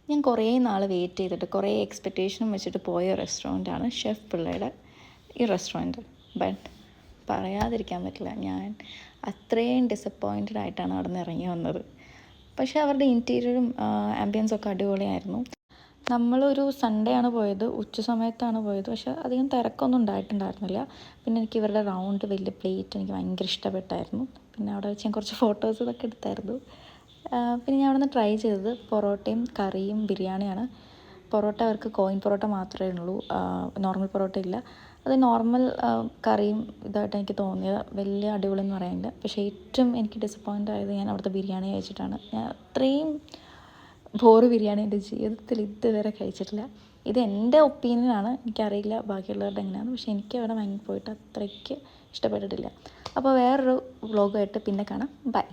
ഞാൻ കുറേ നാൾ വെയിറ്റ് ചെയ്തിട്ട് കുറേ എക്സ്പെക്റ്റേഷനും വെച്ചിട്ട് പോയ റെസ്റ്റോറൻറ്റാണ് ഷെഫ് പിള്ളയുടെ ഈ റെസ്റ്റോറൻറ്റ്. ബട്ട് പറയാതിരിക്കാൻ പറ്റില്ല, ഞാൻ അത്രയും ഡിസപ്പോയിൻറ്റഡ് ആയിട്ടാണ് അവിടെ നിന്ന് ഇറങ്ങി വന്നത്. പക്ഷേ അവരുടെ ഇൻറ്റീരിയറും ആംബിയൻസും ഒക്കെ അടിപൊളിയായിരുന്നു. നമ്മളൊരു സൺഡേ ആണ് പോയത്, ഉച്ച സമയത്താണ് പോയത്. പക്ഷേ അധികം തിരക്കൊന്നും ഉണ്ടായിട്ടുണ്ടായിരുന്നില്ല. പിന്നെ എനിക്ക് ഇവരുടെ റൗണ്ട് വലിയ പ്ലേറ്റ് എനിക്ക് ഭയങ്കര ഇഷ്ടപ്പെട്ടായിരുന്നു. പിന്നെ അവിടെ വെച്ച് ഞാൻ കുറച്ച് ഫോട്ടോസ് ഇതൊക്കെ എടുത്തായിരുന്നു. പിന്നെ ഞാൻ അവിടെ നിന്ന് ട്രൈ ചെയ്തത് പൊറോട്ടയും കറിയും ബിരിയാണിയാണ്. പൊറോട്ട അവർക്ക് കോയിൻ പൊറോട്ട മാത്രമേ ഉള്ളൂ, നോർമൽ പൊറോട്ട ഇല്ല. അത് നോർമൽ കറിയും ഇതായിട്ട് എനിക്ക് തോന്നിയത്, വലിയ അടിപൊളിയെന്ന് പറയാനില്ല. പക്ഷേ ഏറ്റവും എനിക്ക് ഡിസപ്പോയിൻ്റ് ആയത് ഞാൻ അവിടുത്തെ ബിരിയാണി കഴിച്ചിട്ടാണ്. ഞാൻ അത്രയും ബോറ് ബിരിയാണി എൻ്റെ ജീവിതത്തിൽ ഇതുവരെ കഴിച്ചിട്ടില്ല. ഇത് എൻ്റെ ഒപ്പീനിയനാണ്, എനിക്കറിയില്ല ബാക്കിയുള്ളവരുടെ എങ്ങനെയാണ്. പക്ഷേ എനിക്ക് അവിടെ പോയിട്ട് അത്രയ്ക്ക് ഇഷ്ടപ്പെട്ടിട്ടില്ല. അപ്പോൾ വേറൊരു വ്ളോഗായിട്ട് പിന്നെ കാണാം. ബൈ.